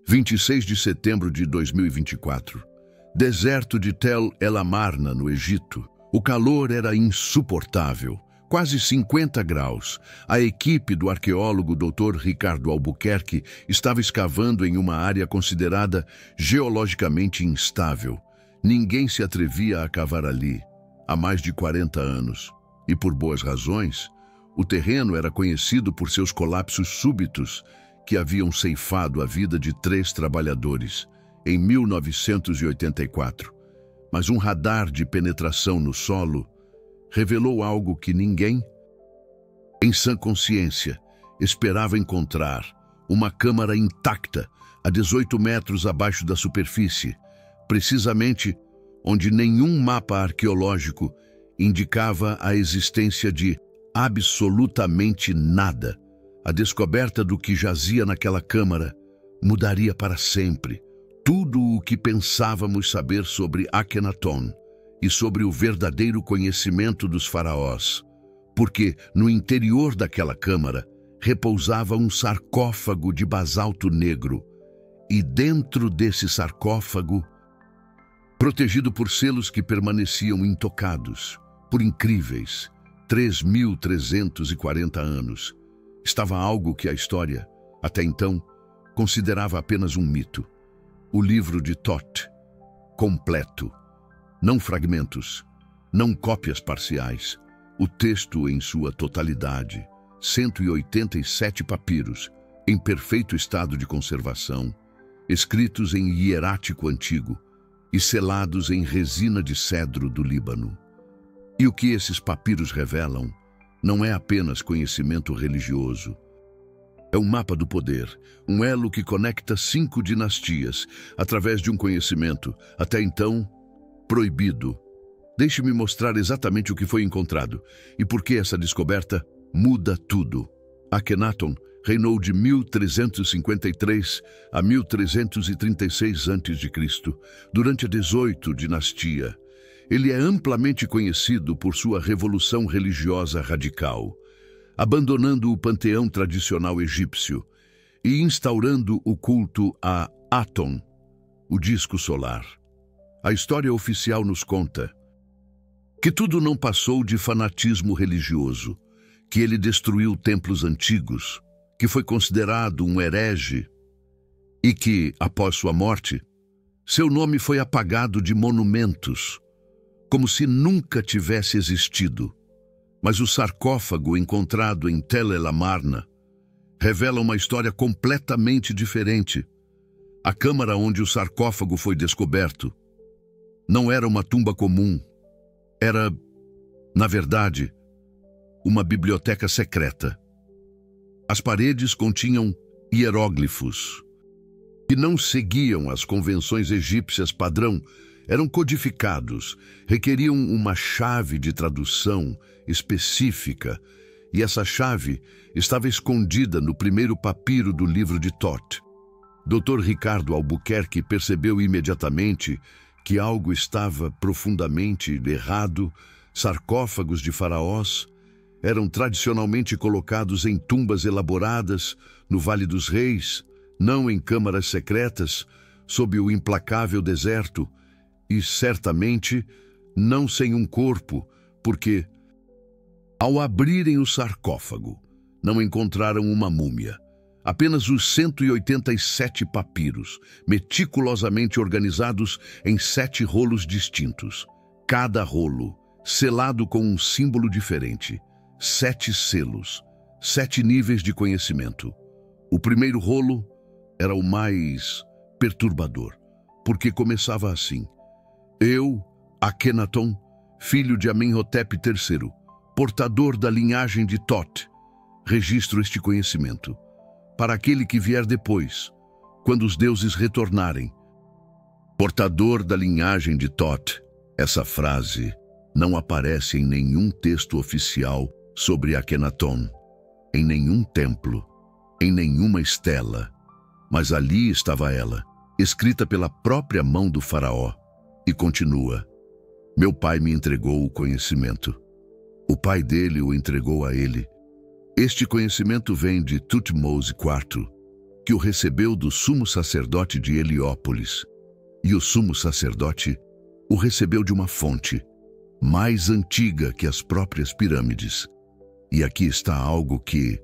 26 de setembro de 2024. Deserto de Tel El Amarna, no Egito. O calor era insuportável. Quase 50 graus. A equipe do arqueólogo Dr. Ricardo Albuquerque estava escavando em uma área considerada geologicamente instável. Ninguém se atrevia a cavar ali há mais de 40 anos. E por boas razões. O terreno era conhecido por seus colapsos súbitos, que haviam ceifado a vida de 3 trabalhadores em 1984. Mas um radar de penetração no solo revelou algo que ninguém, em sã consciência, esperava encontrar: uma câmara intacta a 18 metros abaixo da superfície, precisamente onde nenhum mapa arqueológico indicava a existência de absolutamente nada. A descoberta do que jazia naquela câmara mudaria para sempre tudo o que pensávamos saber sobre Akhenaton e sobre o verdadeiro conhecimento dos faraós, porque no interior daquela câmara repousava um sarcófago de basalto negro, e dentro desse sarcófago, protegido por selos que permaneciam intocados por incríveis 3.340 anos, estava algo que a história, até então, considerava apenas um mito. O livro de Thoth, completo. Não fragmentos, não cópias parciais. O texto em sua totalidade, 187 papiros, em perfeito estado de conservação, escritos em hierático antigo e selados em resina de cedro do Líbano. E o que esses papiros revelam não é apenas conhecimento religioso. É um mapa do poder, um elo que conecta 5 dinastias através de um conhecimento, até então, proibido. Deixe-me mostrar exatamente o que foi encontrado e por que essa descoberta muda tudo. Akhenaton reinou de 1353 a 1336 a.C., durante a 18ª dinastia. Ele é amplamente conhecido por sua revolução religiosa radical, abandonando o panteão tradicional egípcio e instaurando o culto a Aton, o disco solar. A história oficial nos conta que tudo não passou de fanatismo religioso, que ele destruiu templos antigos, que foi considerado um herege e que, após sua morte, seu nome foi apagado de monumentos, como se nunca tivesse existido. Mas o sarcófago encontrado em Tel El Amarna revela uma história completamente diferente. A câmara onde o sarcófago foi descoberto não era uma tumba comum. Era, na verdade, uma biblioteca secreta. As paredes continham hieróglifos que não seguiam as convenções egípcias padrão, eram codificados, requeriam uma chave de tradução específica, e essa chave estava escondida no primeiro papiro do livro de Thoth. Dr. Ricardo Albuquerque percebeu imediatamente que algo estava profundamente errado. Sarcófagos de faraós eram tradicionalmente colocados em tumbas elaboradas no Vale dos Reis, não em câmaras secretas, sob o implacável deserto, e certamente não sem um corpo, porque, ao abrirem o sarcófago, não encontraram uma múmia. Apenas os 187 papiros, meticulosamente organizados em 7 rolos distintos. Cada rolo selado com um símbolo diferente. 7 selos, 7 níveis de conhecimento. O primeiro rolo era o mais perturbador, porque começava assim: Eu, Akhenaton, filho de Amenhotep III, portador da linhagem de Thoth, registro este conhecimento para aquele que vier depois, quando os deuses retornarem. Portador da linhagem de Thoth. Essa frase não aparece em nenhum texto oficial sobre Akhenaton, em nenhum templo, em nenhuma estela, mas ali estava ela, escrita pela própria mão do faraó, e continua: Meu pai me entregou o conhecimento. O pai dele o entregou a ele. Este conhecimento vem de Tutmose IV, que o recebeu do sumo sacerdote de Heliópolis. E o sumo sacerdote o recebeu de uma fonte mais antiga que as próprias pirâmides. E aqui está algo que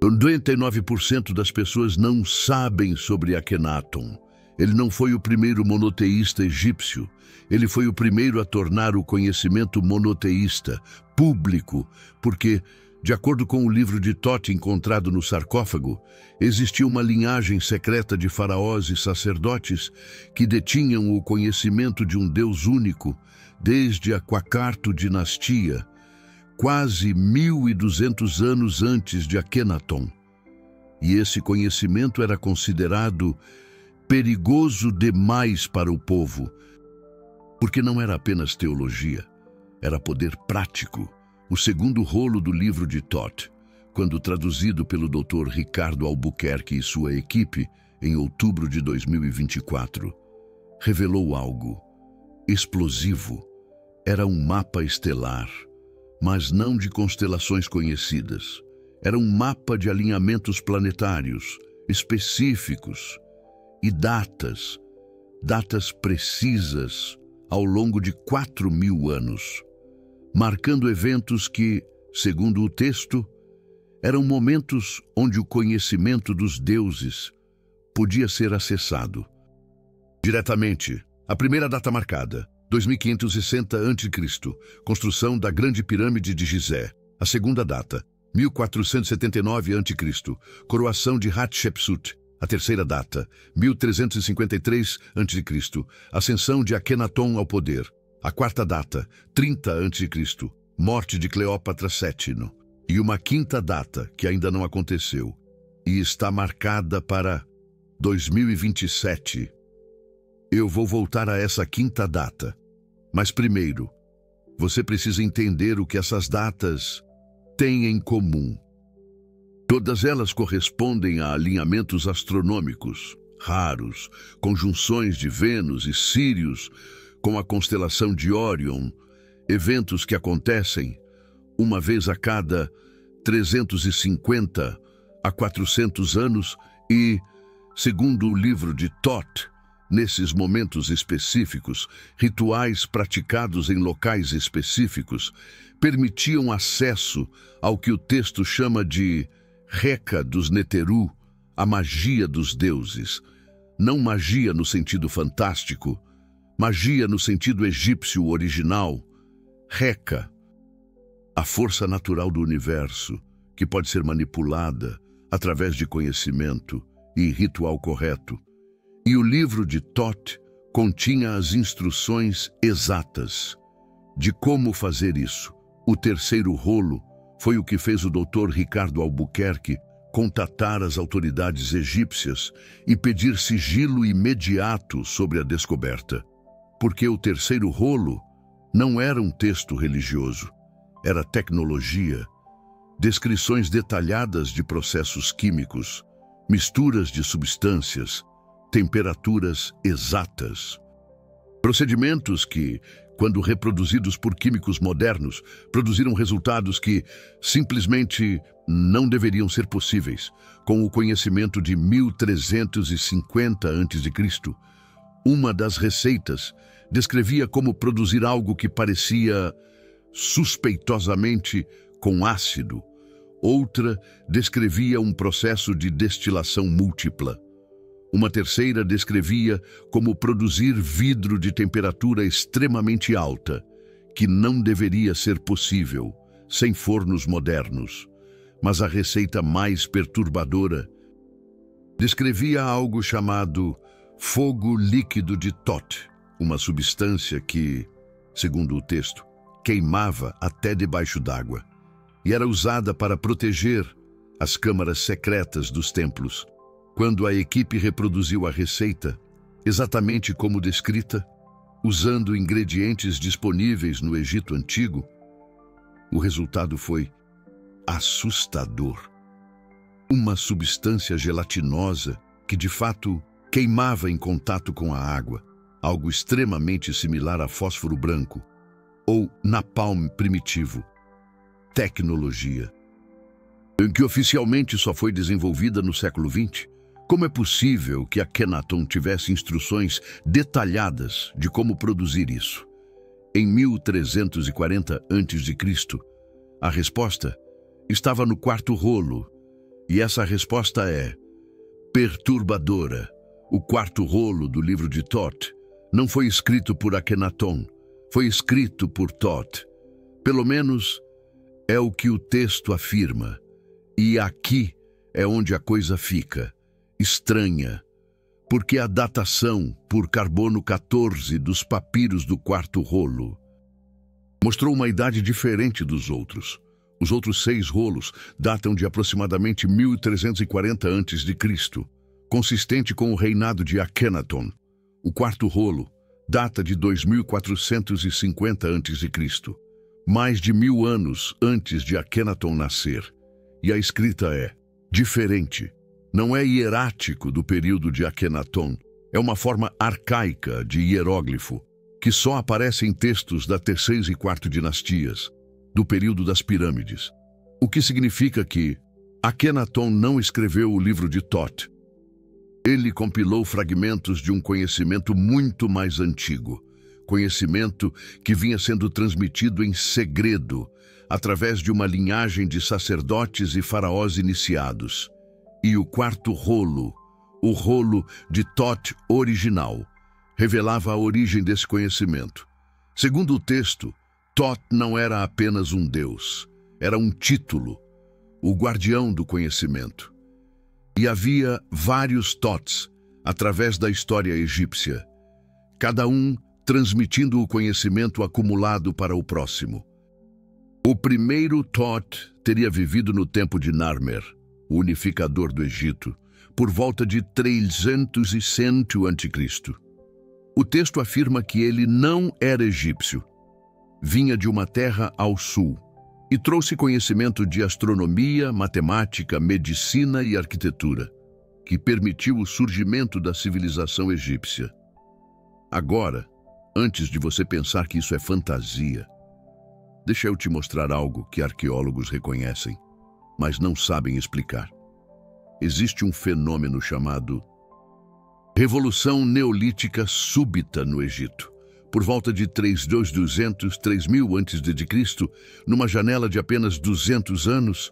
99% das pessoas não sabem sobre Akhenaton. Ele não foi o primeiro monoteísta egípcio. Ele foi o primeiro a tornar o conhecimento monoteísta público, porque, de acordo com o livro de Thoth encontrado no sarcófago, existia uma linhagem secreta de faraós e sacerdotes que detinham o conhecimento de um Deus único desde a Quarta dinastia, quase 1.200 anos antes de Akhenaton. E esse conhecimento era considerado perigoso demais para o povo, porque não era apenas teologia, era poder prático. O segundo rolo do livro de Thoth, quando traduzido pelo Dr. Ricardo Albuquerque e sua equipe em outubro de 2024, revelou algo explosivo. Era um mapa estelar, mas não de constelações conhecidas. Era um mapa de alinhamentos planetários específicos e datas precisas ao longo de 4.000 anos, marcando eventos que, segundo o texto, eram momentos onde o conhecimento dos deuses podia ser acessado diretamente. A primeira data marcada, 2560 a.C., construção da Grande Pirâmide de Gizé. A segunda data, 1479 a.C., coroação de Hatshepsut. A terceira data, 1353 a.C., ascensão de Akhenaton ao poder. A quarta data, 30 a.C., morte de Cleópatra VII. E uma quinta data, que ainda não aconteceu, e está marcada para 2027. Eu vou voltar a essa quinta data. Mas primeiro, você precisa entender o que essas datas têm em comum. Todas elas correspondem a alinhamentos astronômicos raros, conjunções de Vênus e Sírius com a constelação de Órion, eventos que acontecem uma vez a cada 350 a 400 anos e, segundo o livro de Thoth, nesses momentos específicos, rituais praticados em locais específicos permitiam acesso ao que o texto chama de Reca dos Neteru, a magia dos deuses. Não magia no sentido fantástico, magia no sentido egípcio original. Reca, a força natural do universo, que pode ser manipulada através de conhecimento e ritual correto. E o livro de Thoth continha as instruções exatas de como fazer isso. O terceiro rolo foi o que fez o Dr. Ricardo Albuquerque contatar as autoridades egípcias e pedir sigilo imediato sobre a descoberta. Porque o terceiro rolo não era um texto religioso, era tecnologia, descrições detalhadas de processos químicos, misturas de substâncias, temperaturas exatas. Procedimentos que, quando reproduzidos por químicos modernos, produziram resultados que simplesmente não deveriam ser possíveis. Com o conhecimento de 1350 a.C., uma das receitas descrevia como produzir algo que parecia suspeitosamente com ácido. Outra descrevia um processo de destilação múltipla. Uma terceira descrevia como produzir vidro de temperatura extremamente alta, que não deveria ser possível sem fornos modernos. Mas a receita mais perturbadora descrevia algo chamado fogo líquido de Thoth, uma substância que, segundo o texto, queimava até debaixo d'água e era usada para proteger as câmaras secretas dos templos. Quando a equipe reproduziu a receita, exatamente como descrita, usando ingredientes disponíveis no Egito Antigo, o resultado foi assustador. Uma substância gelatinosa que, de fato, queimava em contato com a água, algo extremamente similar a fósforo branco, ou napalm primitivo. Tecnologia, que oficialmente só foi desenvolvida no século XX, Como é possível que Akhenaton tivesse instruções detalhadas de como produzir isso? Em 1340 a.C., a resposta estava no quarto rolo, e essa resposta é perturbadora. O quarto rolo do livro de Thoth não foi escrito por Akhenaton, foi escrito por Thoth. Pelo menos é o que o texto afirma. E aqui é onde a coisa fica estranha, porque a datação por carbono 14 dos papiros do quarto rolo mostrou uma idade diferente dos outros. Os outros 6 rolos datam de aproximadamente 1340 a.C., consistente com o reinado de Akhenaton. O quarto rolo data de 2450 a.C., mais de 1000 anos antes de Akhenaton nascer. E a escrita é diferente. Não é hierático do período de Akhenaton. É uma forma arcaica de hieróglifo, que só aparece em textos da terceira e quarta dinastias, do período das pirâmides. O que significa que Akhenaton não escreveu o livro de Thoth. Ele compilou fragmentos de um conhecimento muito mais antigo, conhecimento que vinha sendo transmitido em segredo, através de uma linhagem de sacerdotes e faraós iniciados. E o quarto rolo, o rolo de Thoth original, revelava a origem desse conhecimento. Segundo o texto, Thoth não era apenas um deus, era um título, o guardião do conhecimento. E havia vários Thoths através da história egípcia, cada um transmitindo o conhecimento acumulado para o próximo. O primeiro Thoth teria vivido no tempo de Narmer, o unificador do Egito, por volta de 300 e 100 a.C. O texto afirma que ele não era egípcio, vinha de uma terra ao sul e trouxe conhecimento de astronomia, matemática, medicina e arquitetura, que permitiu o surgimento da civilização egípcia. Agora, antes de você pensar que isso é fantasia, deixa eu te mostrar algo que arqueólogos reconhecem, mas não sabem explicar. Existe um fenômeno chamado Revolução Neolítica Súbita no Egito. Por volta de 3200, 3000 a.C., numa janela de apenas 200 anos,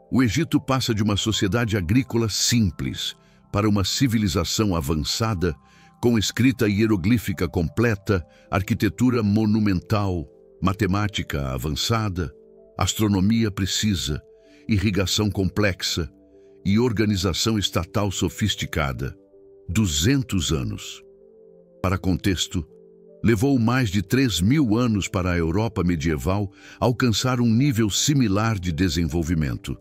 o Egito passa de uma sociedade agrícola simples para uma civilização avançada, com escrita hieroglífica completa, arquitetura monumental, matemática avançada, astronomia precisa, irrigação complexa e organização estatal sofisticada. 200 anos. Para contexto, levou mais de 3000 anos para a Europa medieval alcançar um nível similar de desenvolvimento.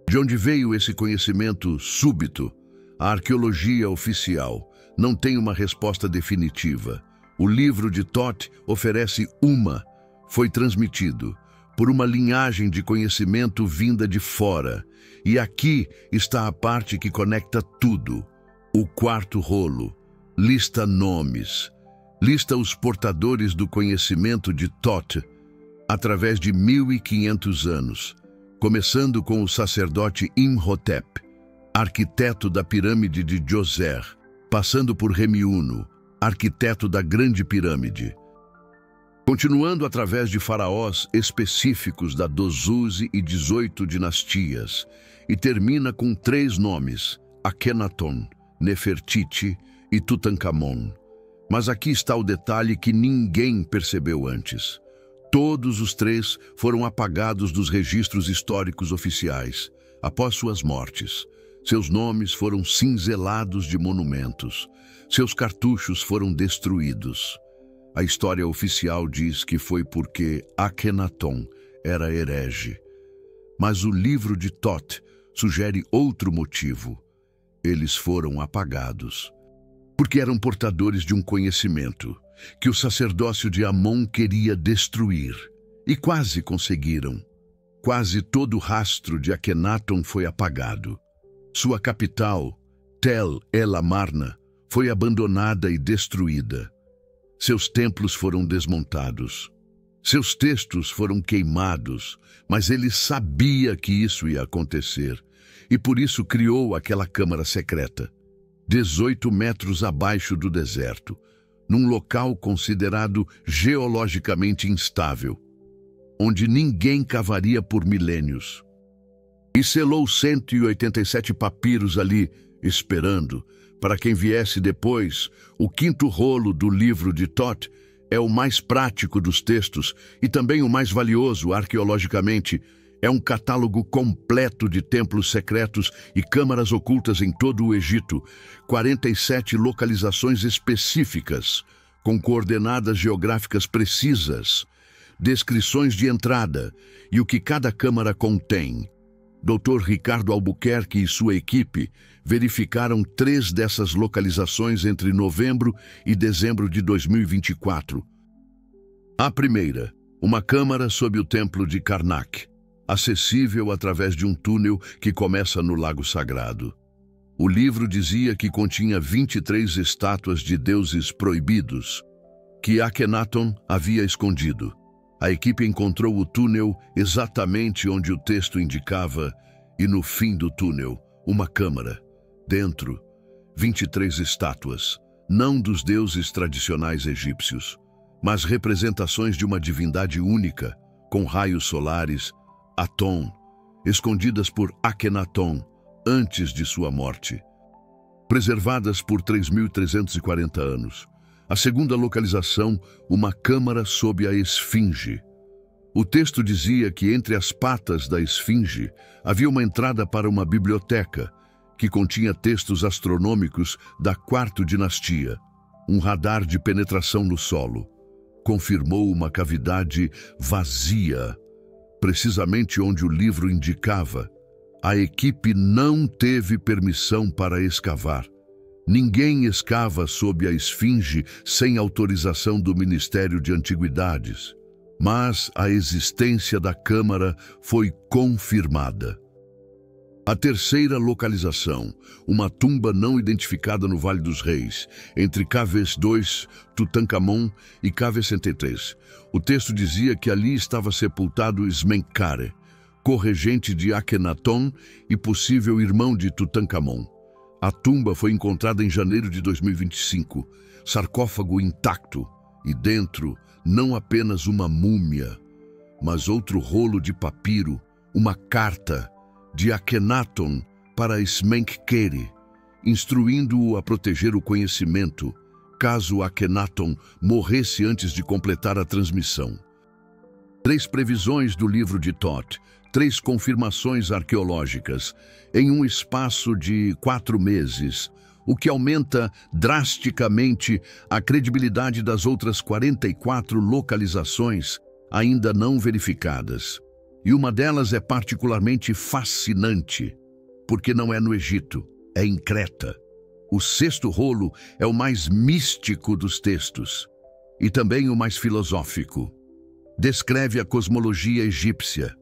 De onde veio esse conhecimento súbito? A arqueologia oficial não tem uma resposta definitiva. O livro de Thoth oferece uma. Foi transmitido por uma linhagem de conhecimento vinda de fora. E aqui está a parte que conecta tudo. O quarto rolo lista nomes, lista os portadores do conhecimento de Thoth através de 1500 anos, começando com o sacerdote Imhotep, arquiteto da pirâmide de Djoser, passando por Remiuno, arquiteto da Grande Pirâmide, continuando através de faraós específicos da 12 e 18 dinastias, e termina com 3 nomes, Akhenaton, Nefertiti e Tutankhamon. Mas aqui está o detalhe que ninguém percebeu antes. Todos os 3 foram apagados dos registros históricos oficiais, após suas mortes. Seus nomes foram cinzelados de monumentos. Seus cartuchos foram destruídos. A história oficial diz que foi porque Akhenaton era herege. Mas o livro de Thoth sugere outro motivo. Eles foram apagados, porque eram portadores de um conhecimento que o sacerdócio de Amon queria destruir. E quase conseguiram. Quase todo o rastro de Akhenaton foi apagado. Sua capital, Tel El Amarna, foi abandonada e destruída. Seus templos foram desmontados. Seus textos foram queimados, mas ele sabia que isso ia acontecer. e por isso criou aquela câmara secreta, 18 metros abaixo do deserto, num local considerado geologicamente instável, onde ninguém cavaria por milênios. E selou 187 papiros ali, esperando, para quem viesse depois. O quinto rolo do livro de Thoth é o mais prático dos textos e também o mais valioso arqueologicamente. É um catálogo completo de templos secretos e câmaras ocultas em todo o Egito, 47 localizações específicas, com coordenadas geográficas precisas, descrições de entrada e o que cada câmara contém. Dr. Ricardo Albuquerque e sua equipe verificaram 3 dessas localizações entre novembro e dezembro de 2024. A primeira, uma câmara sob o templo de Karnak, acessível através de um túnel que começa no Lago Sagrado. O livro dizia que continha 23 estátuas de deuses proibidos, que Akhenaton havia escondido. A equipe encontrou o túnel exatamente onde o texto indicava e no fim do túnel, uma câmara. Dentro, 23 estátuas, não dos deuses tradicionais egípcios, mas representações de uma divindade única, com raios solares, Aton, escondidas por Akhenaton antes de sua morte. Preservadas por 3.340 anos. A segunda localização, uma câmara sob a Esfinge. O texto dizia que entre as patas da Esfinge havia uma entrada para uma biblioteca que continha textos astronômicos da Quarta Dinastia. Um radar de penetração no solo confirmou uma cavidade vazia, precisamente onde o livro indicava. A equipe não teve permissão para escavar. Ninguém escava sob a Esfinge sem autorização do Ministério de Antiguidades. Mas a existência da câmara foi confirmada. A terceira localização, uma tumba não identificada no Vale dos Reis, entre Caves 2, Tutankhamon e Caves 103. O texto dizia que ali estava sepultado Smenkhare, corregente de Akhenaton e possível irmão de Tutankhamon. A tumba foi encontrada em janeiro de 2025, sarcófago intacto, e dentro não apenas uma múmia, mas outro rolo de papiro, uma carta de Akhenaton para Smenkhkare, instruindo-o a proteger o conhecimento, caso Akhenaton morresse antes de completar a transmissão. 3 previsões do livro de Thoth, 3 confirmações arqueológicas, em um espaço de 4 meses, o que aumenta drasticamente a credibilidade das outras 44 localizações ainda não verificadas. E uma delas é particularmente fascinante, porque não é no Egito, é em Creta. O 6º rolo é o mais místico dos textos, e também o mais filosófico. Descreve a cosmologia egípcia,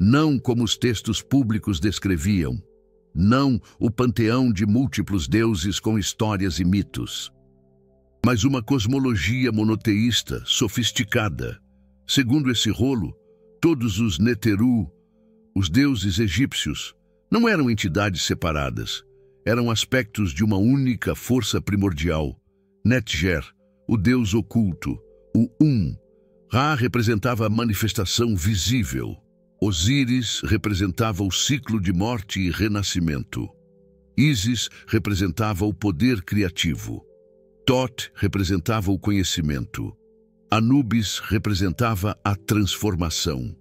não como os textos públicos descreviam, não o panteão de múltiplos deuses com histórias e mitos, mas uma cosmologia monoteísta, sofisticada. Segundo esse rolo, todos os Neteru, os deuses egípcios, não eram entidades separadas, eram aspectos de uma única força primordial. Netger, o deus oculto, o Ra representava a manifestação visível. Osíris representava o ciclo de morte e renascimento. Ísis representava o poder criativo. Thoth representava o conhecimento. Anubis representava a transformação.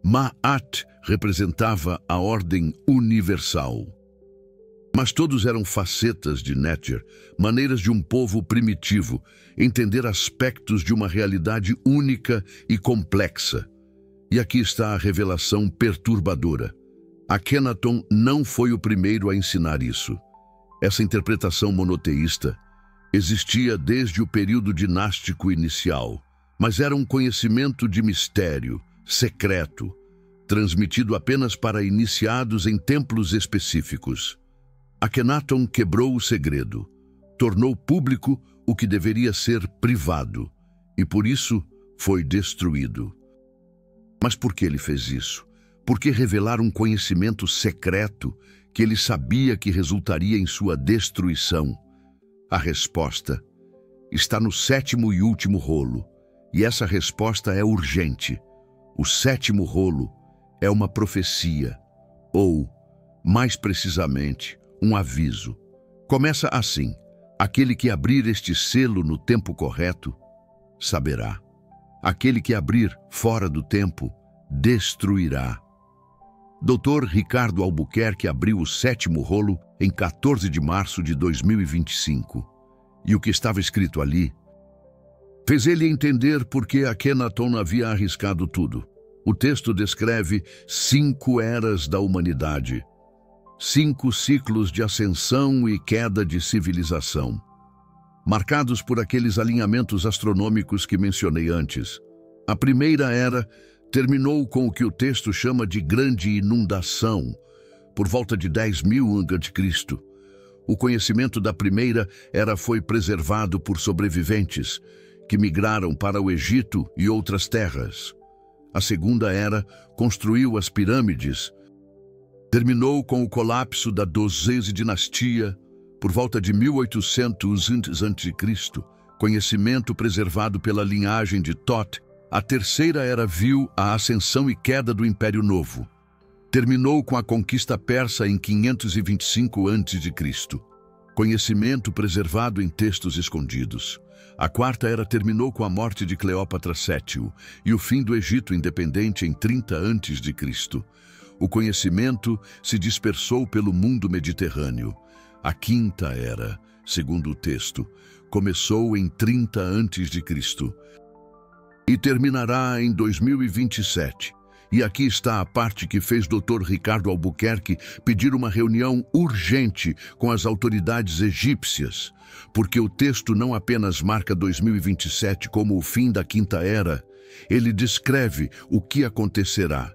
Ma'at representava a ordem universal. Mas todos eram facetas de Netger, maneiras de um povo primitivo entender aspectos de uma realidade única e complexa. E aqui está a revelação perturbadora. Akhenaton não foi o primeiro a ensinar isso. Essa interpretação monoteísta existia desde o período dinástico inicial, mas era um conhecimento de mistério, secreto, transmitido apenas para iniciados em templos específicos. Akhenaton quebrou o segredo, tornou público o que deveria ser privado, e por isso foi destruído. Mas por que ele fez isso? Por que revelar um conhecimento secreto que ele sabia que resultaria em sua destruição? A resposta está no sétimo e último rolo, e essa resposta é urgente. O sétimo rolo é uma profecia, ou, mais precisamente, um aviso. Começa assim: aquele que abrir este selo no tempo correto, saberá. Aquele que abrir fora do tempo, destruirá. Dr. Ricardo Albuquerque abriu o sétimo rolo em 14 de março de 2025. E o que estava escrito ali fez ele entender por que Akhenaton havia arriscado tudo. O texto descreve 5 eras da humanidade, 5 ciclos de ascensão e queda de civilização, marcados por aqueles alinhamentos astronômicos que mencionei antes. A primeira era terminou com o que o texto chama de Grande Inundação, por volta de 10.000 a.C. O conhecimento da primeira era foi preservado por sobreviventes, que migraram para o Egito e outras terras. A segunda era construiu as pirâmides. Terminou com o colapso da 12ª dinastia, por volta de 1800 a.C., conhecimento preservado pela linhagem de Thoth. A terceira era viu a ascensão e queda do Império Novo. Terminou com a conquista persa em 525 a.C., conhecimento preservado em textos escondidos. A quarta era terminou com a morte de Cleópatra VII e o fim do Egito independente em 30 a.C. O conhecimento se dispersou pelo mundo mediterrâneo. A quinta era, segundo o texto, começou em 30 a.C. e terminará em 2027. E aqui está a parte que fez Dr. Ricardo Albuquerque pedir uma reunião urgente com as autoridades egípcias, porque o texto não apenas marca 2027 como o fim da quinta era, ele descreve o que acontecerá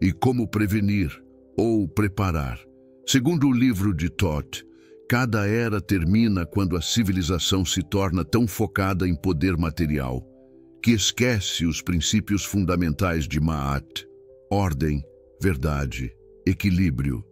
e como prevenir ou preparar. Segundo o livro de Thoth, cada era termina quando a civilização se torna tão focada em poder material que esquece os princípios fundamentais de Ma'at: ordem, verdade, equilíbrio.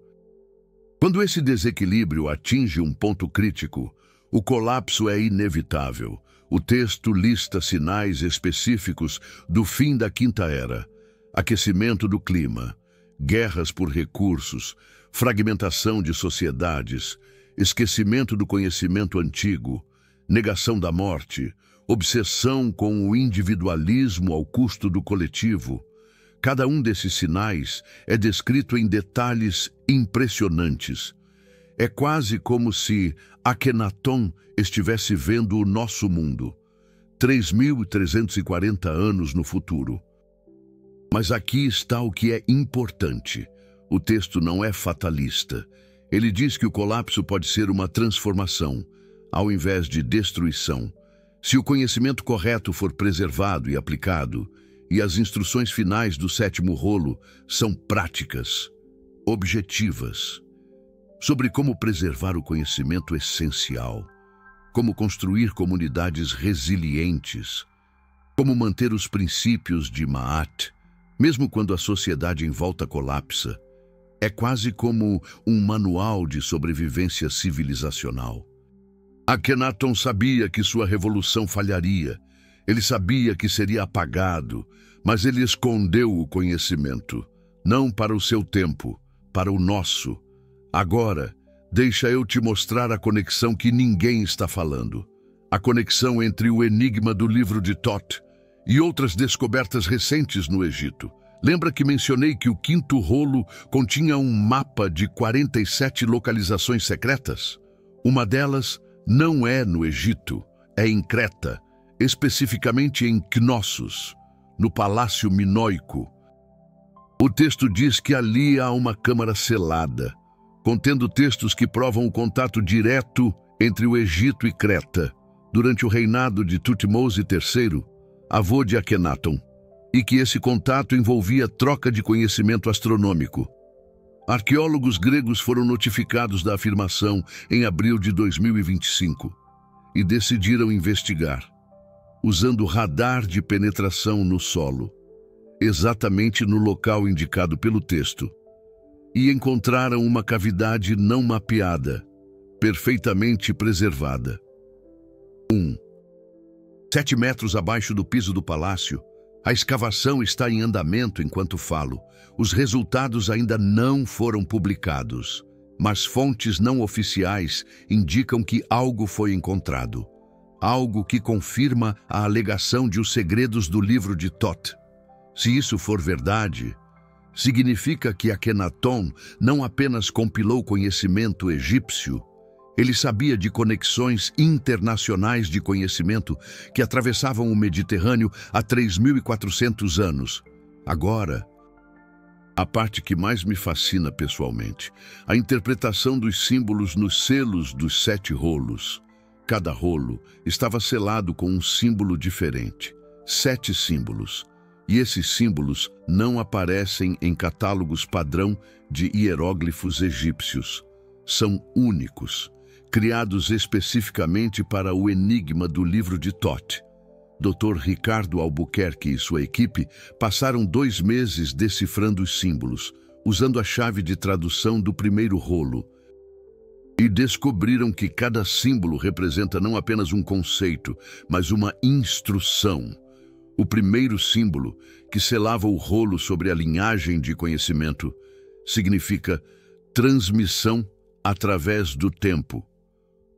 Quando esse desequilíbrio atinge um ponto crítico, o colapso é inevitável. O texto lista sinais específicos do fim da quinta era: aquecimento do clima, guerras por recursos, fragmentação de sociedades, esquecimento do conhecimento antigo, negação da morte, obsessão com o individualismo ao custo do coletivo. Cada um desses sinais é descrito em detalhes impressionantes. É quase como se Akhenaton estivesse vendo o nosso mundo, 3.340 anos no futuro. Mas aqui está o que é importante. O texto não é fatalista. Ele diz que o colapso pode ser uma transformação, ao invés de destruição. Se o conhecimento correto for preservado e aplicado, e as instruções finais do sétimo rolo são práticas, objetivas, sobre como preservar o conhecimento essencial, como construir comunidades resilientes, como manter os princípios de Ma'at, mesmo quando a sociedade em volta colapsa. É quase como um manual de sobrevivência civilizacional. Akhenaton sabia que sua revolução falharia. Ele sabia que seria apagado, mas ele escondeu o conhecimento, não para o seu tempo, para o nosso. Agora, deixa eu te mostrar a conexão que ninguém está falando. A conexão entre o enigma do livro de Thoth e outras descobertas recentes no Egito. Lembra que mencionei que o quinto rolo continha um mapa de 47 localizações secretas? Uma delas não é no Egito, é em Creta, especificamente em Knossos, no Palácio Minoico. O texto diz que ali há uma câmara selada, contendo textos que provam o contato direto entre o Egito e Creta, durante o reinado de Tutmose III, avô de Akhenaton, e que esse contato envolvia troca de conhecimento astronômico. Arqueólogos gregos foram notificados da afirmação em abril de 2025 e decidiram investigar, usando radar de penetração no solo, exatamente no local indicado pelo texto. e encontraram uma cavidade não mapeada, perfeitamente preservada. 7 metros abaixo do piso do palácio, a escavação está em andamento enquanto falo. Os resultados ainda não foram publicados, mas fontes não oficiais indicam que algo foi encontrado. Algo que confirma a alegação de os segredos do livro de Thoth. Se isso for verdade, significa que Akhenaton não apenas compilou conhecimento egípcio, ele sabia de conexões internacionais de conhecimento que atravessavam o Mediterrâneo há 3.400 anos. Agora, a parte que mais me fascina pessoalmente, a interpretação dos símbolos nos selos dos 7 rolos. Cada rolo estava selado com um símbolo diferente. 7 símbolos. E esses símbolos não aparecem em catálogos padrão de hieróglifos egípcios. São únicos, criados especificamente para o enigma do livro de Thoth. Dr. Ricardo Albuquerque e sua equipe passaram 2 meses decifrando os símbolos, usando a chave de tradução do primeiro rolo, e descobriram que cada símbolo representa não apenas um conceito, mas uma instrução. O primeiro símbolo, que selava o rolo sobre a linhagem de conhecimento, significa transmissão através do tempo.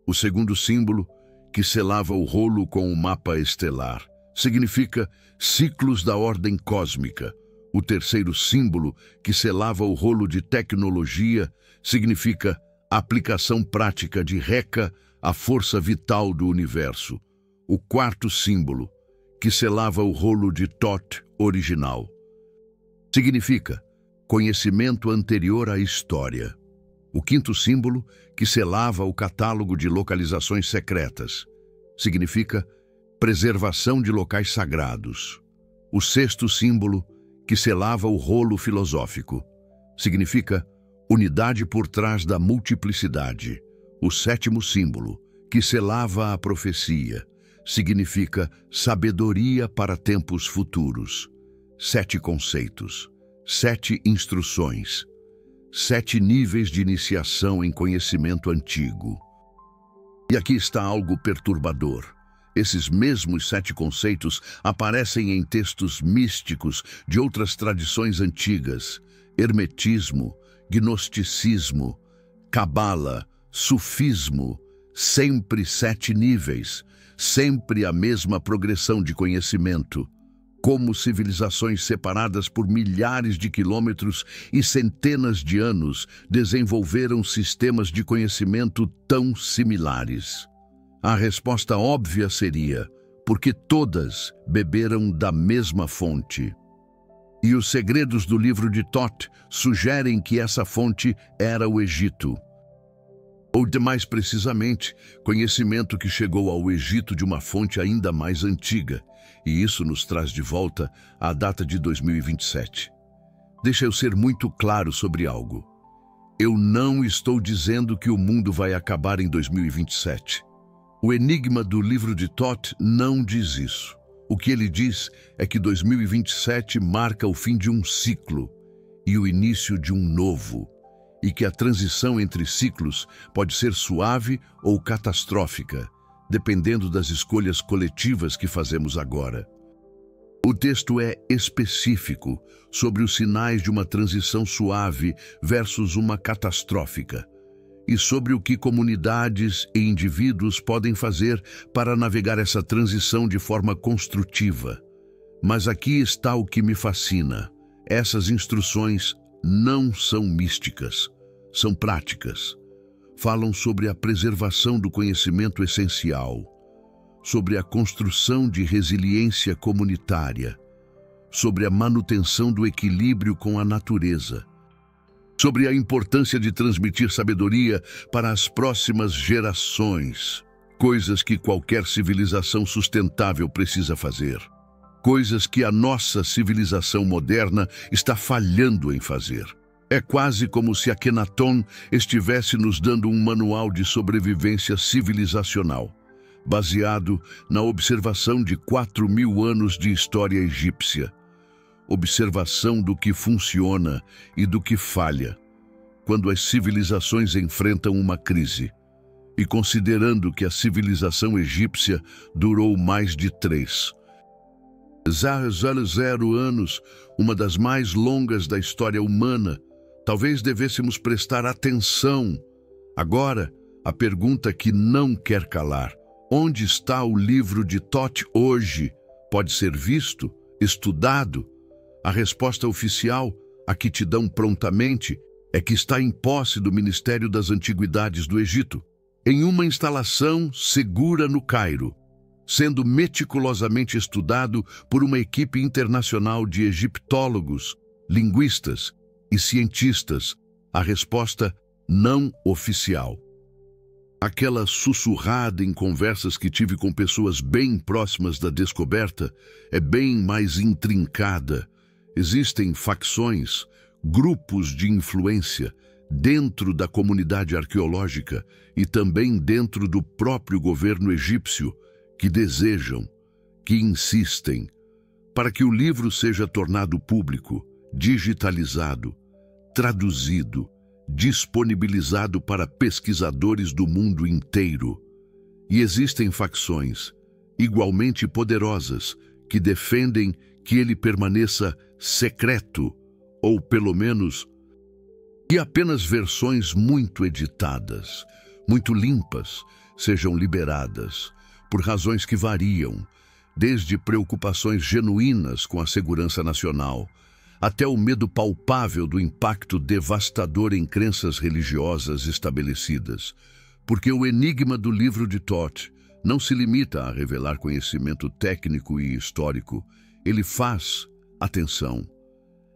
O segundo símbolo, que selava o rolo com o mapa estelar, significa ciclos da ordem cósmica. O terceiro símbolo, que selava o rolo de tecnologia, significa aplicação prática de Rekka à força vital do universo. O quarto símbolo, que selava o rolo de Thoth original, significa conhecimento anterior à história. O quinto símbolo, que selava o catálogo de localizações secretas, significa preservação de locais sagrados. O sexto símbolo, que selava o rolo filosófico, significa unidade por trás da multiplicidade. O sétimo símbolo, que selava a profecia, significa sabedoria para tempos futuros. 7 conceitos, 7 instruções, 7 níveis de iniciação em conhecimento antigo. E aqui está algo perturbador. Esses mesmos 7 conceitos aparecem em textos místicos de outras tradições antigas: hermetismo, gnosticismo, cabala, sufismo. Sempre 7 níveis, sempre a mesma progressão de conhecimento. Como civilizações separadas por milhares de quilômetros e centenas de anos desenvolveram sistemas de conhecimento tão similares? A resposta óbvia seria: porque todas beberam da mesma fonte. E os segredos do livro de Thoth sugerem que essa fonte era o Egito. Ou, mais precisamente, conhecimento que chegou ao Egito de uma fonte ainda mais antiga. E isso nos traz de volta à data de 2027. Deixa eu ser muito claro sobre algo. Eu não estou dizendo que o mundo vai acabar em 2027. O enigma do livro de Thoth não diz isso. O que ele diz é que 2027 marca o fim de um ciclo e o início de um novo, e que a transição entre ciclos pode ser suave ou catastrófica, dependendo das escolhas coletivas que fazemos agora. O texto é específico sobre os sinais de uma transição suave versus uma catastrófica, e sobre o que comunidades e indivíduos podem fazer para navegar essa transição de forma construtiva. Mas aqui está o que me fascina. Essas instruções não são místicas, são práticas. Falam sobre a preservação do conhecimento essencial, sobre a construção de resiliência comunitária, sobre a manutenção do equilíbrio com a natureza, sobre a importância de transmitir sabedoria para as próximas gerações, coisas que qualquer civilização sustentável precisa fazer, coisas que a nossa civilização moderna está falhando em fazer. É quase como se Akhenaton estivesse nos dando um manual de sobrevivência civilizacional, baseado na observação de 4.000 anos de história egípcia. Observação do que funciona e do que falha, quando as civilizações enfrentam uma crise. E considerando que a civilização egípcia durou mais de 3,0 anos, uma das mais longas da história humana, talvez devêssemos prestar atenção. Agora, a pergunta que não quer calar: onde está o livro de Thoth hoje? Pode ser visto, estudado? A resposta oficial, a que te dão prontamente, é que está em posse do Ministério das Antiguidades do Egito, em uma instalação segura no Cairo, sendo meticulosamente estudado por uma equipe internacional de egiptólogos, linguistas e cientistas. A resposta não oficial, aquela sussurrada em conversas que tive com pessoas bem próximas da descoberta, é bem mais intrincada. Existem facções, grupos de influência dentro da comunidade arqueológica e também dentro do próprio governo egípcio que desejam, que insistem, para que o livro seja tornado público, digitalizado, traduzido, disponibilizado para pesquisadores do mundo inteiro. E existem facções igualmente poderosas que defendem que ele permaneça secreto, ou pelo menos que apenas versões muito editadas, muito limpas, sejam liberadas, por razões que variam, desde preocupações genuínas com a segurança nacional, até o medo palpável do impacto devastador em crenças religiosas estabelecidas, porque o enigma do livro de Thoth não se limita a revelar conhecimento técnico e histórico. Ele faz, atenção,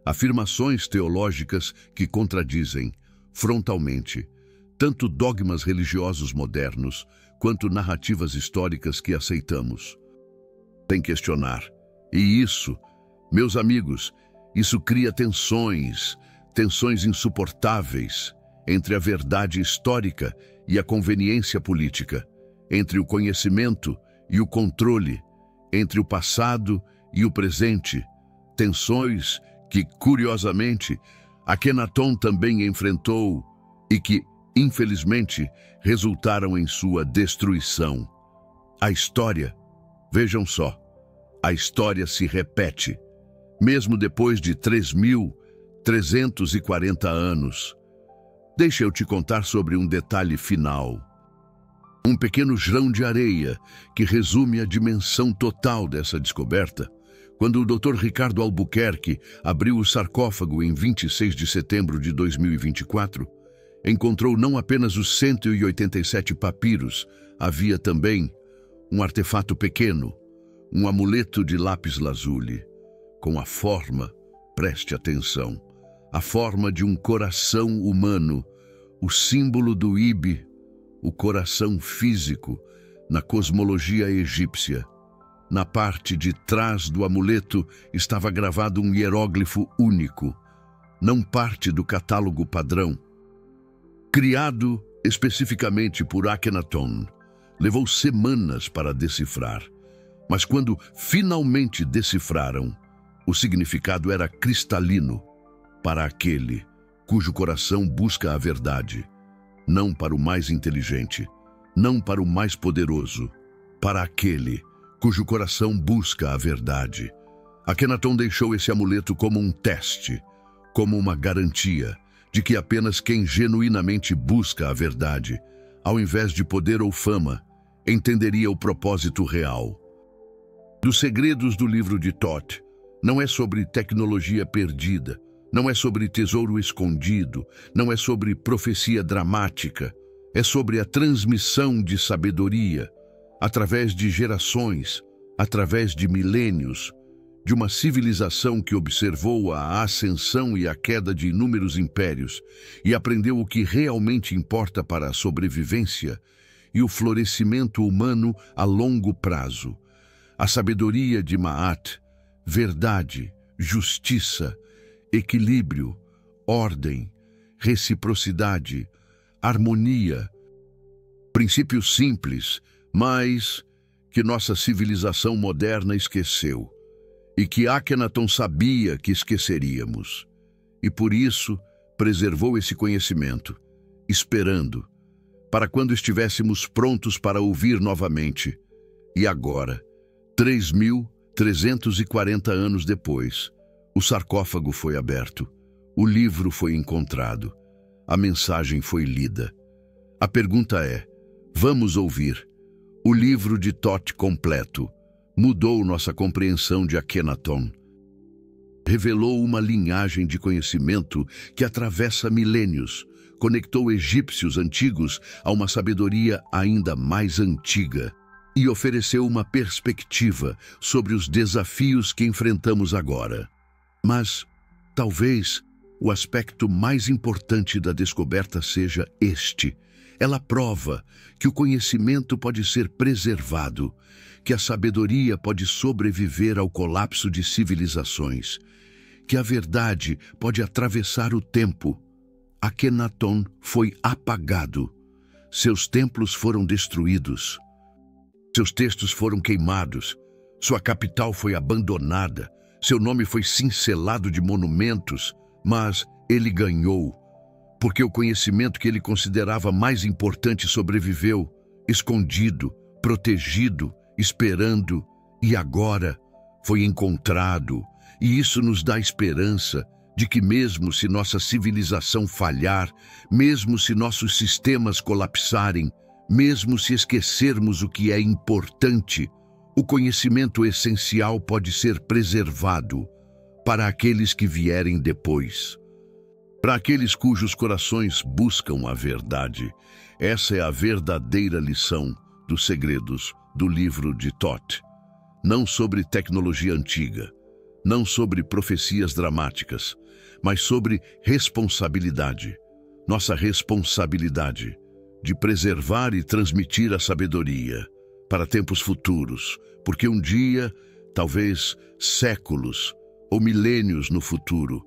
afirmações teológicas que contradizem, frontalmente, tanto dogmas religiosos modernos quanto narrativas históricas que aceitamos. Sem questionar. E isso, meus amigos, isso cria tensões insuportáveis entre a verdade histórica e a conveniência política, entre o conhecimento e o controle, entre o passado e o presente, tensões que, curiosamente, Akenaton também enfrentou e que, infelizmente, resultaram em sua destruição. A história, vejam só, a história se repete, mesmo depois de 3.340 anos. Deixa eu te contar sobre um detalhe final. Um pequeno grão de areia que resume a dimensão total dessa descoberta. Quando o Dr. Ricardo Albuquerque abriu o sarcófago em 26 de setembro de 2024, encontrou não apenas os 187 papiros, havia também um artefato pequeno, um amuleto de lápis-lazuli, com a forma, preste atenção, a forma de um coração humano, o símbolo do Ibi, o coração físico, na cosmologia egípcia. Na parte de trás do amuleto estava gravado um hieróglifo único, não parte do catálogo padrão. Criado especificamente por Akhenaton, levou semanas para decifrar, mas quando finalmente decifraram, o significado era cristalino para aquele cujo coração busca a verdade, não para o mais inteligente, não para o mais poderoso, para aquele cujo coração busca a verdade. Akhenaton deixou esse amuleto como um teste, como uma garantia de que apenas quem genuinamente busca a verdade, ao invés de poder ou fama, entenderia o propósito real. Dos segredos do livro de Thoth, não é sobre tecnologia perdida, não é sobre tesouro escondido, não é sobre profecia dramática, é sobre a transmissão de sabedoria, através de gerações, através de milênios, de uma civilização que observou a ascensão e a queda de inúmeros impérios e aprendeu o que realmente importa para a sobrevivência e o florescimento humano a longo prazo. A sabedoria de Ma'at, verdade, justiça, equilíbrio, ordem, reciprocidade, harmonia, princípios simples, mas que nossa civilização moderna esqueceu e que Akhenaton sabia que esqueceríamos. E por isso, preservou esse conhecimento, esperando, para quando estivéssemos prontos para ouvir novamente. E agora, 3.340 anos depois, o sarcófago foi aberto, o livro foi encontrado, a mensagem foi lida. A pergunta é, vamos ouvir? O livro de Thoth completo mudou nossa compreensão de Akhenaton. Revelou uma linhagem de conhecimento que atravessa milênios, conectou egípcios antigos a uma sabedoria ainda mais antiga e ofereceu uma perspectiva sobre os desafios que enfrentamos agora. Mas, talvez, o aspecto mais importante da descoberta seja este. Ela prova que o conhecimento pode ser preservado, que a sabedoria pode sobreviver ao colapso de civilizações, que a verdade pode atravessar o tempo. Akhenaton foi apagado, seus templos foram destruídos, seus textos foram queimados, sua capital foi abandonada, seu nome foi cincelado de monumentos, mas ele ganhou, porque o conhecimento que ele considerava mais importante sobreviveu, escondido, protegido, esperando, e agora foi encontrado. E isso nos dá esperança de que mesmo se nossa civilização falhar, mesmo se nossos sistemas colapsarem, mesmo se esquecermos o que é importante, o conhecimento essencial pode ser preservado para aqueles que vierem depois. Para aqueles cujos corações buscam a verdade, essa é a verdadeira lição dos segredos do livro de Thoth. Não sobre tecnologia antiga, não sobre profecias dramáticas, mas sobre responsabilidade. Nossa responsabilidade de preservar e transmitir a sabedoria para tempos futuros, porque um dia, talvez séculos ou milênios no futuro,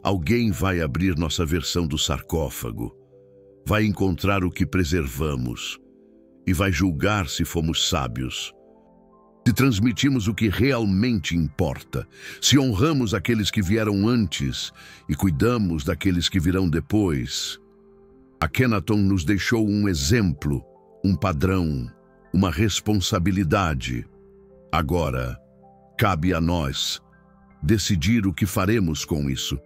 alguém vai abrir nossa versão do sarcófago, vai encontrar o que preservamos e vai julgar se fomos sábios. Se transmitimos o que realmente importa, se honramos aqueles que vieram antes e cuidamos daqueles que virão depois. Akhenaton nos deixou um exemplo, um padrão, uma responsabilidade. Agora, cabe a nós decidir o que faremos com isso.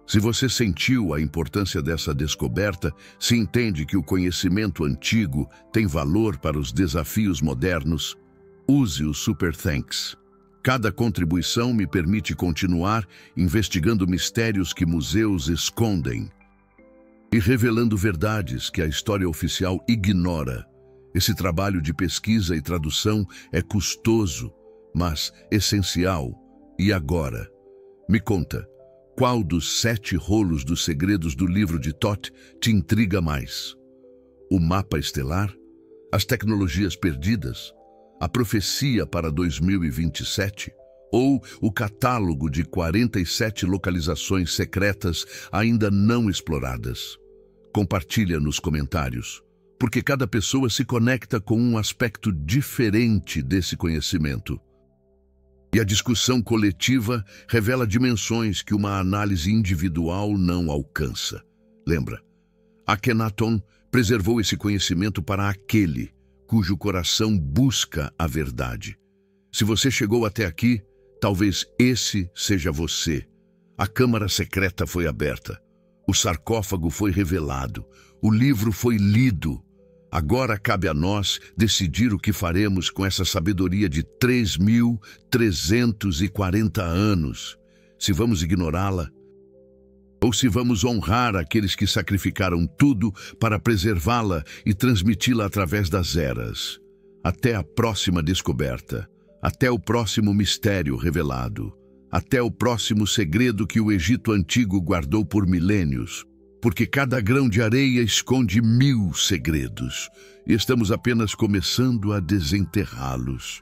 Se você sentiu a importância dessa descoberta, se entende que o conhecimento antigo tem valor para os desafios modernos, use o Super Thanks. Cada contribuição me permite continuar investigando mistérios que museus escondem e revelando verdades que a história oficial ignora. Esse trabalho de pesquisa e tradução é custoso, mas essencial. E agora, me conta, qual dos 7 rolos dos segredos do livro de Thoth te intriga mais? O mapa estelar? As tecnologias perdidas? A profecia para 2027? Ou o catálogo de 47 localizações secretas ainda não exploradas? Compartilha nos comentários, porque cada pessoa se conecta com um aspecto diferente desse conhecimento. E a discussão coletiva revela dimensões que uma análise individual não alcança. Lembra, Akhenaton preservou esse conhecimento para aquele cujo coração busca a verdade. Se você chegou até aqui, talvez esse seja você. A câmara secreta foi aberta, o sarcófago foi revelado, o livro foi lido. Agora cabe a nós decidir o que faremos com essa sabedoria de 3.340 anos. Se vamos ignorá-la, ou se vamos honrar aqueles que sacrificaram tudo para preservá-la e transmiti-la através das eras. Até a próxima descoberta, até o próximo mistério revelado, até o próximo segredo que o Egito Antigo guardou por milênios, porque cada grão de areia esconde 1000 segredos, e estamos apenas começando a desenterrá-los.